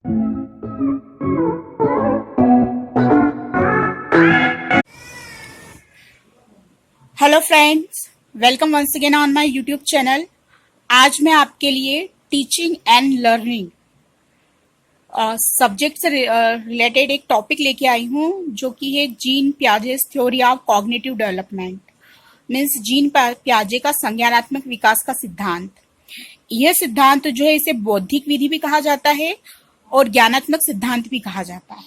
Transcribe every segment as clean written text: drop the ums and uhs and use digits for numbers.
Hello friends, welcome once again on my YouTube channel. आज मैं आपके लिए टीचिंग एंड लर्निंग सब्जेक्ट से रिलेटेड एक टॉपिक लेके आई हूँ, जो कि है Jean Piaget's theory of cognitive development. Means Jean पियाजे का संज्ञानात्मक विकास का सिद्धांत। यह सिद्धांत जो है, इसे बौद्धिक विधि भी कहा जाता है और ज्ञानात्मक सिद्धांत भी कहा जाता है।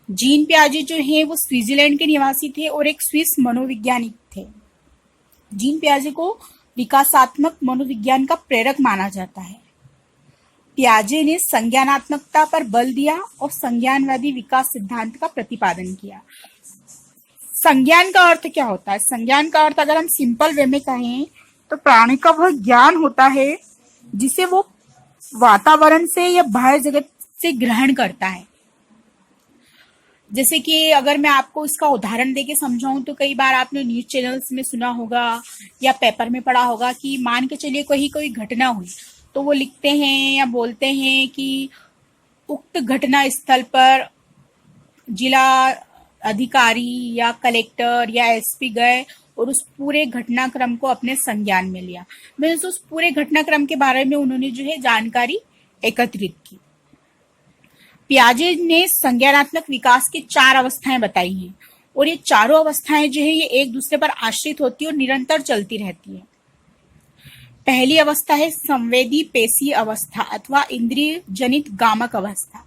जीन पियाजे जो है वो स्विट्जरलैंड के निवासी थे और एक स्विस मनोवैज्ञानिक थे। जीन पियाजे को विकासात्मक मनोविज्ञान का प्रेरक माना जाता है। पियाजे ने संज्ञानात्मकता पर बल दिया और संज्ञानवादी विकास सिद्धांत का प्रतिपादन किया। संज्ञान का अर्थ क्या होता है? संज्ञान का अर्थ अगर हम सिंपल वे में कहें तो प्राणी का वह ज्ञान होता है जिसे वो वातावरण से या बाह्य जगत से ग्रहण करता है। जैसे कि अगर मैं आपको इसका उदाहरण देके समझाऊं तो कई बार आपने न्यूज चैनल्स में सुना होगा या पेपर में पढ़ा होगा कि मान के चलिए कोई घटना हुई, तो वो लिखते हैं या बोलते हैं कि उक्त घटना स्थल पर जिला अधिकारी या कलेक्टर या एसपी गए और उस पूरे घटनाक्रम को अपने संज्ञान में लिया। मीन्स उस पूरे घटनाक्रम के बारे में उन्होंने जो है जानकारी एकत्रित की। पियाजे ने संज्ञानात्मक विकास की 4 अवस्थाएं बताई हैं और ये चारों अवस्थाएं जो है ये एक दूसरे पर आश्रित होती है और निरंतर चलती रहती है। पहली अवस्था है संवेदी पेशी अवस्था अथवा इंद्रिय जनित गामक अवस्था,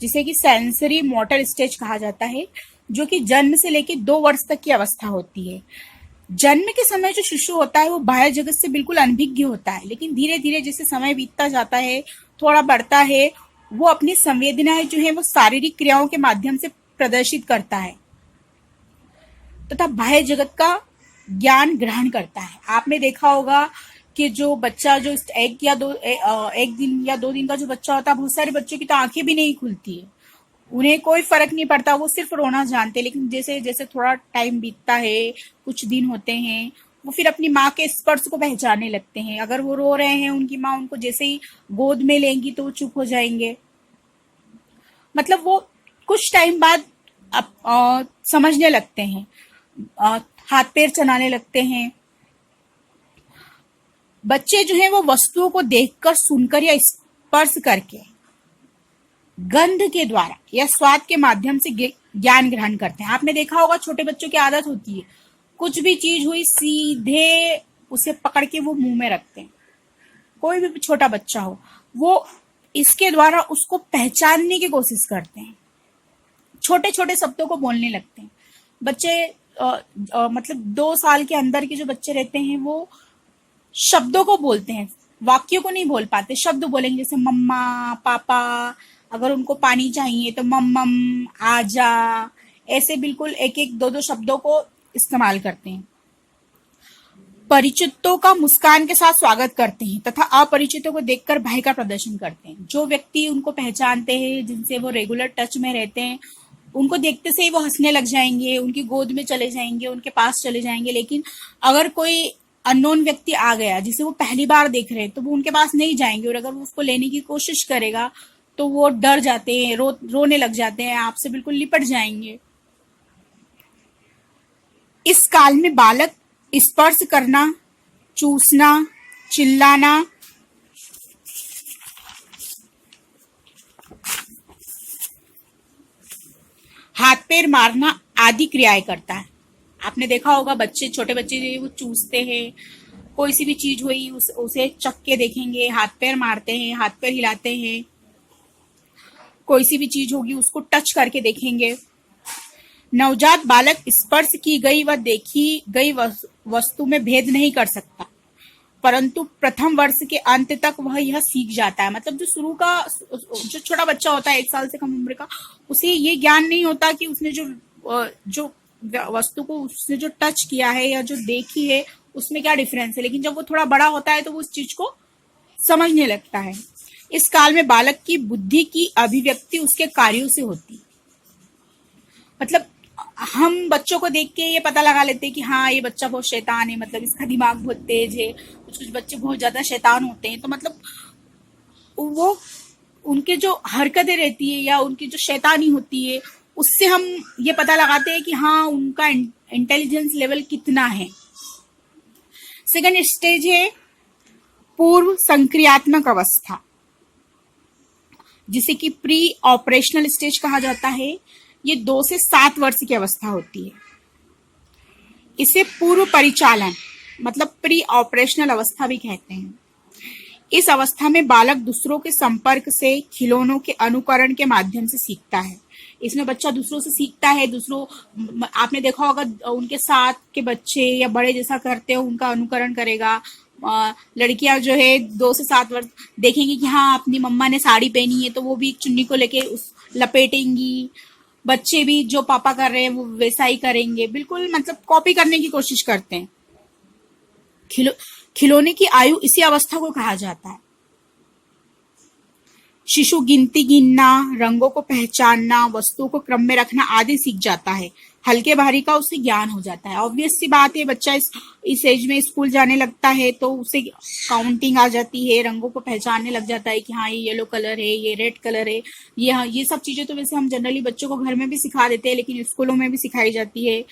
जिसे कि सेंसरी मोटर स्टेज कहा जाता है, जो कि जन्म से लेकर 2 वर्ष तक की अवस्था होती है। जन्म के समय जो शिशु होता है वो बाह्य जगत से बिल्कुल अनभिज्ञ होता है, लेकिन धीरे धीरे जैसे समय बीतता जाता है, थोड़ा बढ़ता है, वो अपनी संवेदनाएं जो है वो शारीरिक क्रियाओं के माध्यम से प्रदर्शित करता है तथा बाह्य जगत का ज्ञान ग्रहण करता है। आपने देखा होगा कि जो बच्चा जो एक दिन या 2 दिन का जो बच्चा होता है, बहुत सारे बच्चों की तो आंखें भी नहीं खुलती है, उन्हें कोई फर्क नहीं पड़ता, वो सिर्फ रोना जानते हैं। लेकिन जैसे जैसे थोड़ा टाइम बीतता है, कुछ दिन होते हैं, वो फिर अपनी माँ के स्पर्श को पहचानने लगते हैं। अगर वो रो रहे हैं, उनकी माँ उनको जैसे ही गोद में लेंगी तो वो चुप हो जाएंगे। मतलब वो कुछ टाइम बाद समझने लगते हैं, हाथ पैर चलाने लगते हैं। बच्चे जो है वो वस्तुओं को देखकर, सुनकर या स्पर्श करके, गंध के द्वारा या स्वाद के माध्यम से ज्ञान ग्रहण करते हैं। आपने देखा होगा छोटे बच्चों की आदत होती है, कुछ भी चीज हुई सीधे उसे पकड़ के वो मुंह में रखते हैं। कोई भी छोटा बच्चा हो, वो इसके द्वारा उसको पहचानने की कोशिश करते हैं, छोटे छोटे शब्दों को बोलने लगते हैं। बच्चे मतलब 2 साल के अंदर के जो बच्चे रहते हैं वो शब्दों को बोलते हैं, वाक्यों को नहीं बोल पाते। शब्द बोलेंगे जैसे मम्मा, पापा, अगर उनको पानी चाहिए तो मम्मम, आजा, ऐसे बिल्कुल एक एक 2 शब्दों को इस्तेमाल करते हैं। परिचितों का मुस्कान के साथ स्वागत करते हैं तथा अपरिचितों को देखकर भय का प्रदर्शन करते हैं। जो व्यक्ति उनको पहचानते हैं, जिनसे वो रेगुलर टच में रहते हैं, उनको देखते से ही वो हंसने लग जाएंगे, उनकी गोद में चले जाएंगे, उनके पास चले जाएंगे। लेकिन अगर कोई अननोन व्यक्ति आ गया जिसे वो पहली बार देख रहे हैं, तो वो उनके पास नहीं जाएंगे, और अगर वो उसको लेने की कोशिश करेगा तो वो डर जाते हैं, रोने लग जाते हैं, आपसे बिल्कुल लिपट जाएंगे। इस काल में बालक स्पर्श करना, चूसना, चिल्लाना, हाथ पैर मारना आदि क्रियाएं करता है। आपने देखा होगा छोटे बच्चे वो चूसते हैं, कोई सी भी चीज हुई उसे चख के देखेंगे, हाथ पैर मारते हैं, हाथ पैर हिलाते हैं। कोई सी भी चीज होगी उसको टच करके देखेंगे। नवजात बालक स्पर्श की गई व देखी गई वस्तु में भेद नहीं कर सकता, परंतु प्रथम वर्ष के अंत तक वह यह सीख जाता है। मतलब जो छोटा बच्चा होता है 1 साल से कम उम्र का, उसे ये ज्ञान नहीं होता कि उसने जो वस्तु को उसने जो टच किया है या जो देखी है उसमें क्या डिफरेंस है। लेकिन जब वो थोड़ा बड़ा होता है तो वो उस चीज को समझने लगता है। इस काल में बालक की बुद्धि की अभिव्यक्ति उसके कार्यों से होती है। मतलब हम बच्चों को देख के ये पता लगा लेते हैं कि हाँ ये बच्चा बहुत शैतान है, मतलब इसका दिमाग बहुत तेज है। कुछ बच्चे बहुत ज्यादा शैतान होते हैं, तो मतलब वो उनके जो हरकतें रहती है या उनकी जो शैतानी होती है, उससे हम ये पता लगाते हैं कि हाँ उनका इंटेलिजेंस लेवल कितना है। सेकंड स्टेज है पूर्व संक्रियात्मक अवस्था, जिसे कि प्री ऑपरेशनल स्टेज कहा जाता है। ये 2 से 7 वर्ष की अवस्था होती है। इसे पूर्व परिचालन मतलब प्री ऑपरेशनल अवस्था भी कहते हैं। इस अवस्था में बालक दूसरों के संपर्क से, खिलौनों के अनुकरण के माध्यम से सीखता है। इसमें बच्चा दूसरों से सीखता है। आपने देखा होगा उनके साथ के बच्चे या बड़े जैसा करते हो उनका अनुकरण करेगा। लड़कियां जो है 2 से 7 वर्ष देखेंगी कि हाँ अपनी मम्मा ने साड़ी पहनी है तो वो भी चुन्नी को लेके उस लपेटेंगी। बच्चे भी जो पापा कर रहे हैं वो वैसा ही करेंगे, बिल्कुल मतलब कॉपी करने की कोशिश करते हैं। खिलौने की आयु इसी अवस्था को कहा जाता है। शिशु गिनती गिनना, रंगों को पहचानना, वस्तुओं को क्रम में रखना आदि सीख जाता है। हल्के भारी का उसे ज्ञान हो जाता है। ऑब्वियस सी बात है, बच्चा इस एज में स्कूल जाने लगता है तो उसे काउंटिंग आ जाती है, रंगों को पहचानने लग जाता है कि हाँ ये येलो कलर है, ये रेड कलर है। ये सब चीजें तो वैसे हम जनरली बच्चों को घर में भी सिखा देते हैं, लेकिन स्कूलों में भी सिखाई जाती है।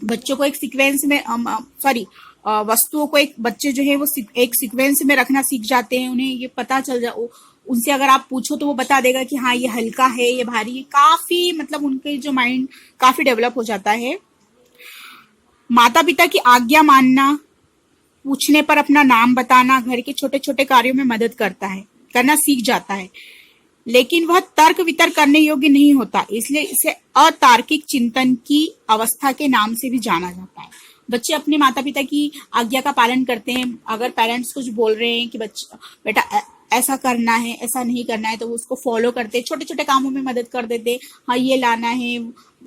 बच्चों को एक सीक्वेंस में वस्तुओं को एक बच्चे जो है वो एक सीक्वेंस में रखना सीख जाते हैं। उन्हें ये पता चल जा उनसे अगर आप पूछो तो वो बता देगा कि हाँ ये हल्का है, ये भारी है। काफी मतलब उनके जो माइंड काफी डेवलप हो जाता है। माता पिता की आज्ञा मानना, पूछने पर अपना नाम बताना, घर के छोटे छोटे कार्यों में मदद करना सीख जाता है। लेकिन वह तर्क वितर्क करने योग्य नहीं होता, इसलिए इसे अतार्किक चिंतन की अवस्था के नाम से भी जाना जाता है। बच्चे अपने माता पिता की आज्ञा का पालन करते हैं। अगर पेरेंट्स कुछ बोल रहे हैं कि बेटा ऐसा करना है, ऐसा नहीं करना है, तो वो उसको फॉलो करते, छोटे छोटे कामों में मदद कर देते। हाँ ये लाना है,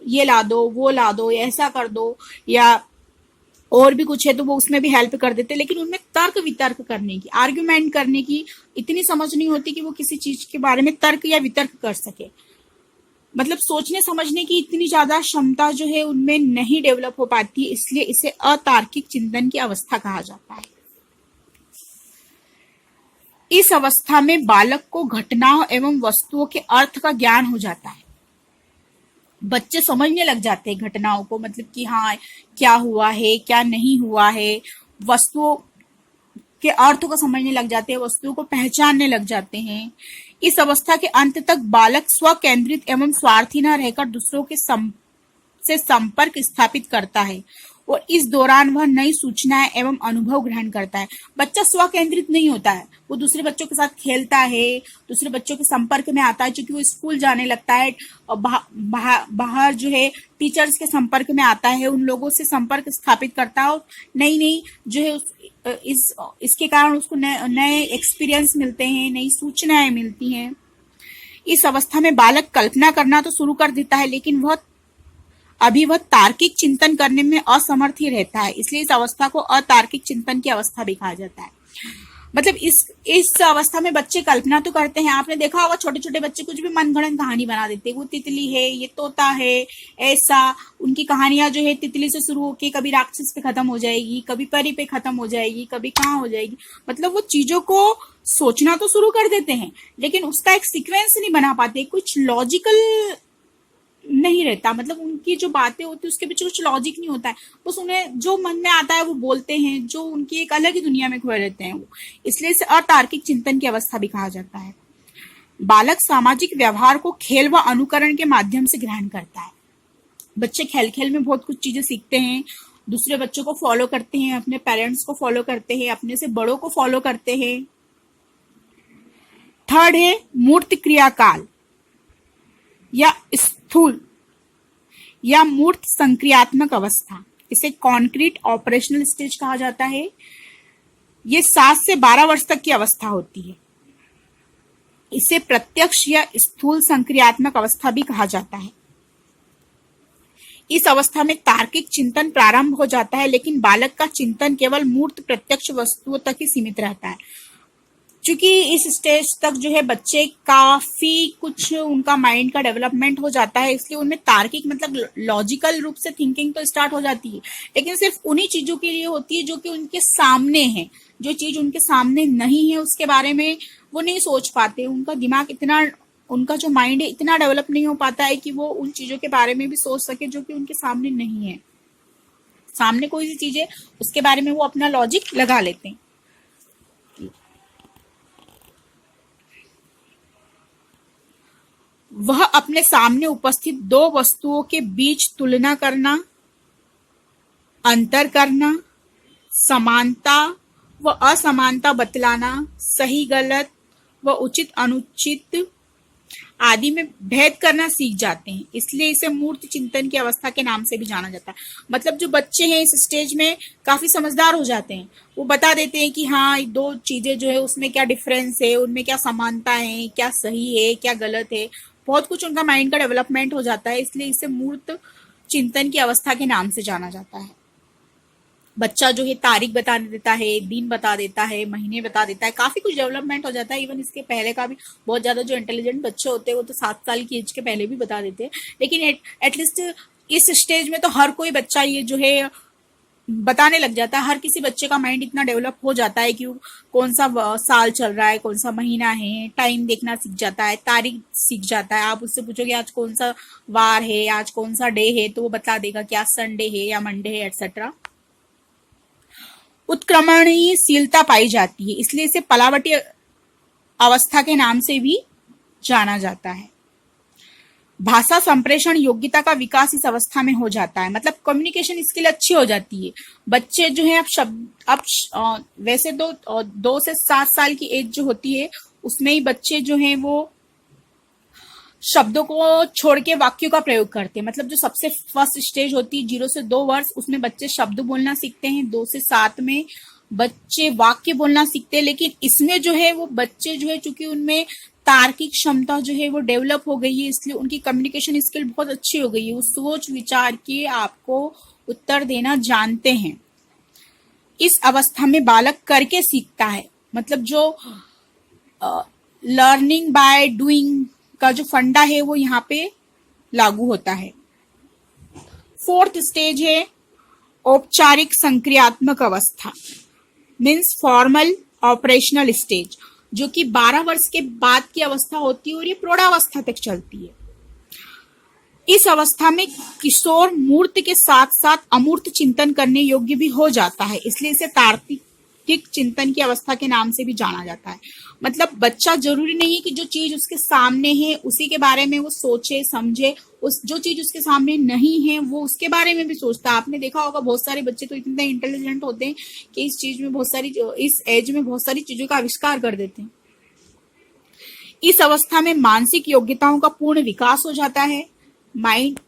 ये ला दो, वो ला दो, या ऐसा कर दो, या और भी कुछ है तो वो उसमें भी हेल्प कर देते। लेकिन उनमें तर्क वितर्क करने की, आर्ग्यूमेंट करने की इतनी समझ नहीं होती कि वो किसी चीज के बारे में तर्क या वितर्क कर सके। मतलब सोचने समझने की इतनी ज्यादा क्षमता जो है उनमें नहीं डेवलप हो पाती, इसलिए इसे अतार्किक चिंतन की अवस्था कहा जाता है। इस अवस्था में बालक को घटनाओं एवं वस्तुओं के अर्थ का ज्ञान हो जाता है। बच्चे समझने लग जाते हैं घटनाओं को, मतलब कि हाँ क्या हुआ है, क्या नहीं हुआ है। वस्तुओं के अर्थ को समझने लग जाते हैं, वस्तुओं को पहचानने लग जाते हैं। इस अवस्था के अंत तक बालक स्व केंद्रित एवं स्वार्थी न रहकर दूसरों के से संपर्क स्थापित करता है और इस दौरान वह नई सूचनाएं एवं अनुभव ग्रहण करता है। बच्चा स्व केंद्रित नहीं होता है, वो दूसरे बच्चों के साथ खेलता है, दूसरे बच्चों के संपर्क में आता है। क्योंकि वो स्कूल जाने लगता है और बाहर जो है टीचर्स के संपर्क में आता है, उन लोगों से संपर्क स्थापित करता है और नई जो है इसके कारण उसको नए एक्सपीरियंस मिलते हैं, नई सूचनाएं मिलती हैं। इस अवस्था में बालक कल्पना करना तो शुरू कर देता है, लेकिन वह तार्किक चिंतन करने में असमर्थ ही रहता है, इसलिए इस अवस्था को अतार्किक चिंतन की अवस्था भी कहा जाता है। मतलब इस अवस्था में बच्चे कल्पना तो करते हैं। आपने देखा होगा छोटे छोटे बच्चे कुछ भी मनगढ़ंत कहानी बना देते हैं, वो तितली है, ये तोता है, ऐसा। उनकी कहानियां जो है तितली से शुरू होके कभी राक्षस पे खत्म हो जाएगी, कभी परी पे खत्म हो जाएगी, कभी कहाँ हो जाएगी। मतलब वो चीजों को सोचना तो शुरू कर देते हैं, लेकिन उसका एक सीक्वेंस नहीं बना पाते, कुछ लॉजिकल नहीं रहता। मतलब उनकी जो बातें होती है उसके पीछे कुछ लॉजिक नहीं होता है, बस उन्हें जो मन में आता है वो बोलते हैं, जो उनकी एक अलग ही दुनिया में खोए रहते हैं वो। इसलिए इसे अतार्किक चिंतन की अवस्था भी कहा जाता है। बालक सामाजिक व्यवहार को खेल व अनुकरण के माध्यम से ग्रहण करता है। बच्चे खेल खेल में बहुत कुछ चीजें सीखते हैं, दूसरे बच्चों को फॉलो करते हैं, अपने पेरेंट्स को फॉलो करते हैं, अपने से बड़ों को फॉलो करते हैं। थर्ड है मूर्त क्रियाकाल या स्थूल या मूर्त संक्रियात्मक अवस्था। इसे कॉन्क्रीट ऑपरेशनल स्टेज कहा जाता है। ये 7 से 12 वर्ष तक की अवस्था होती है। इसे प्रत्यक्ष या स्थूल संक्रियात्मक अवस्था भी कहा जाता है। इस अवस्था में तार्किक चिंतन प्रारंभ हो जाता है, लेकिन बालक का चिंतन केवल मूर्त प्रत्यक्ष वस्तुओं तक ही सीमित रहता है। क्योंकि इस स्टेज तक जो है बच्चे काफी कुछ उनका माइंड का डेवलपमेंट हो जाता है, इसलिए उनमें तार्किक मतलब लॉजिकल रूप से थिंकिंग तो स्टार्ट हो जाती है, लेकिन सिर्फ उन्हीं चीजों के लिए होती है जो कि उनके सामने है। जो चीज उनके सामने नहीं है उसके बारे में वो नहीं सोच पाते, उनका दिमाग इतना, उनका जो माइंड है इतना डेवलप नहीं हो पाता है कि वो उन चीजों के बारे में भी सोच सके जो कि उनके सामने नहीं है। सामने कोई सी चीज है उसके बारे में वो अपना लॉजिक लगा लेते हैं। वह अपने सामने उपस्थित दो वस्तुओं के बीच तुलना करना, अंतर करना, समानता व असमानता बतलाना, सही गलत व उचित अनुचित आदि में भेद करना सीख जाते हैं, इसलिए इसे मूर्त चिंतन की अवस्था के नाम से भी जाना जाता है। मतलब जो बच्चे हैं इस स्टेज में काफी समझदार हो जाते हैं, वो बता देते हैं कि हाँ दो चीजें जो है उसमें क्या डिफरेंस है, उनमें क्या समानता है, क्या सही है, क्या गलत है, बहुत कुछ उनका माइंड का डेवलपमेंट हो जाता है, इसलिए इसे मूर्त चिंतन की अवस्था के नाम से जाना जाता है। बच्चा जो है तारीख बता देता है, दिन बता देता है, महीने बता देता है, काफी कुछ डेवलपमेंट हो जाता है। इवन इसके पहले का भी बहुत ज्यादा जो इंटेलिजेंट बच्चे होते हैं वो तो 7 साल की एज के पहले भी बता देते हैं, लेकिन एटलीस्ट इस स्टेज में तो हर कोई बच्चा ये जो है बताने लग जाता है। हर किसी बच्चे का माइंड इतना डेवलप हो जाता है कि कौन सा साल चल रहा है, कौन सा महीना है, टाइम देखना सीख जाता है, तारीख सीख जाता है। आप उससे पूछोगे आज कौन सा वार है, आज कौन सा डे है, तो वो बता देगा कि आज संडे है या मंडे है एटसेट्रा। उत्क्रमणीयशीलता पाई जाती है, इसलिए इसे पलावटी अवस्था के नाम से भी जाना जाता है। भाषा संप्रेषण योग्यता का विकास इस अवस्था में हो जाता है, मतलब कम्युनिकेशन स्किल अच्छी हो जाती है। बच्चे जो है वैसे तो 2 से 7 साल की एज जो होती है उसमें ही बच्चे जो हैं वो शब्दों को छोड़ के वाक्यों का प्रयोग करते हैं। मतलब जो सबसे फर्स्ट स्टेज होती है 0 से 2 वर्ष, उसमें बच्चे शब्द बोलना सीखते हैं। 2 से 7 में बच्चे वाक्य बोलना सीखते हैं, लेकिन इसमें जो है वो बच्चे जो है चूंकि उनमें तार्किक क्षमता जो है वो डेवलप हो गई है, इसलिए उनकी कम्युनिकेशन स्किल बहुत अच्छी हो गई है। वो सोच विचार के आपको उत्तर देना जानते हैं। इस अवस्था में बालक करके सीखता है, मतलब जो लर्निंग बाय डूइंग का जो फंडा है वो यहाँ पे लागू होता है। फोर्थ स्टेज है औपचारिक संक्रियात्मक अवस्था, मीन्स फॉर्मल ऑपरेशनल स्टेज, जो कि 12 वर्ष के बाद की अवस्था होती है और ये प्रौढ़ावस्था तक चलती है। इस अवस्था में किशोर मूर्त के साथ साथ अमूर्त चिंतन करने योग्य भी हो जाता है, इसलिए इसे तार्किक चिंतन की अवस्था के नाम से भी जाना जाता है। मतलब बच्चा जरूरी नहीं है कि जो चीज उसके सामने है उसी के बारे में वो सोचे समझे, उस जो चीज उसके सामने नहीं है वो उसके बारे में भी सोचता है। आपने देखा होगा बहुत सारे बच्चे तो इतने इंटेलिजेंट होते हैं कि इस चीज में बहुत सारी, इस एज में बहुत सारी चीजों का आविष्कार कर देते हैं। इस अवस्था में मानसिक योग्यताओं का पूर्ण विकास हो जाता है, माइंड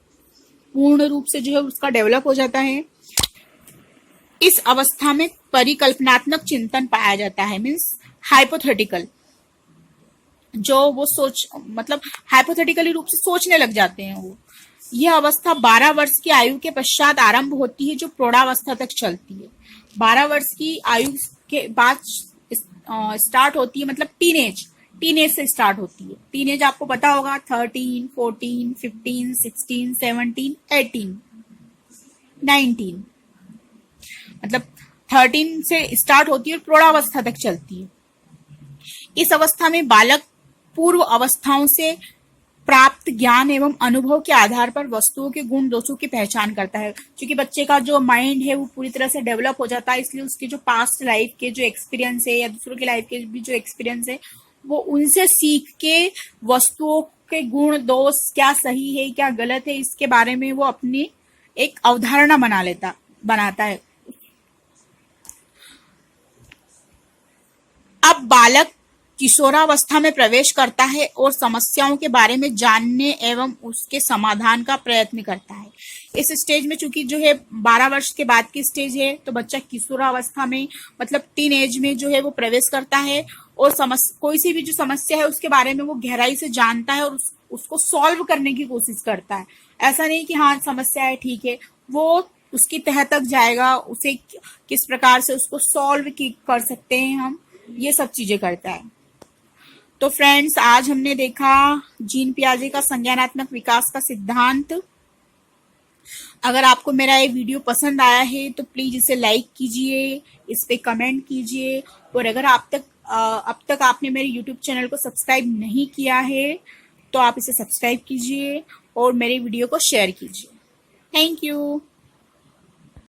पूर्ण रूप से जो है उसका डेवलप हो जाता है। इस अवस्था में परिकल्पनात्मक चिंतन पाया जाता है, मीन्स हाइपोथेटिकल, जो वो सोच मतलब हाइपोथेटिकली रूप से सोचने लग जाते हैं वो। यह अवस्था 12 वर्ष की आयु के पश्चात आरंभ होती है, जो प्रौढ़ावस्था तक चलती है। 12 वर्ष की आयु के बाद स्टार्ट होती है, मतलब टीनेज से स्टार्ट होती है। टीनेज आपको पता होगा 13, 14, 15, 16, 17, 18, 19, मतलब 13 से स्टार्ट होती है और प्रौढ़ावस्था तक चलती है। इस अवस्था में बालक पूर्व अवस्थाओं से प्राप्त ज्ञान एवं अनुभव के आधार पर वस्तुओं के गुण दोषों की पहचान करता है। क्योंकि बच्चे का जो माइंड है वो पूरी तरह से डेवलप हो जाता है, इसलिए उसके जो पास्ट लाइफ के जो एक्सपीरियंस है या दूसरों की लाइफ के भी जो एक्सपीरियंस है वो उनसे सीख के वस्तुओं के गुण दोष क्या सही है क्या गलत है इसके बारे में वो अपनी एक अवधारणा बनाता है। अब बालक किशोरावस्था में प्रवेश करता है और समस्याओं के बारे में जानने एवं उसके समाधान का प्रयत्न करता है। इस स्टेज में चूंकि जो है 12 वर्ष के बाद की स्टेज है, तो बच्चा किशोरावस्था में मतलब टीन एज में जो है वो प्रवेश करता है और कोई सी भी जो समस्या है उसके बारे में वो गहराई से जानता है और उसको सॉल्व करने की कोशिश करता है। ऐसा नहीं कि हाँ समस्या है ठीक है, वो उसकी तह तक जाएगा, उसे किस प्रकार से उसको सॉल्व कर सकते हैं हम ये सब चीजें करता है। तो फ्रेंड्स, आज हमने देखा जीन पियाजे का संज्ञानात्मक विकास का सिद्धांत। अगर आपको मेरा ये वीडियो पसंद आया है तो प्लीज इसे लाइक कीजिए, इस पे कमेंट कीजिए, और अगर अब तक आपने मेरे यूट्यूब चैनल को सब्सक्राइब नहीं किया है तो आप इसे सब्सक्राइब कीजिए और मेरे वीडियो को शेयर कीजिए। Thank you.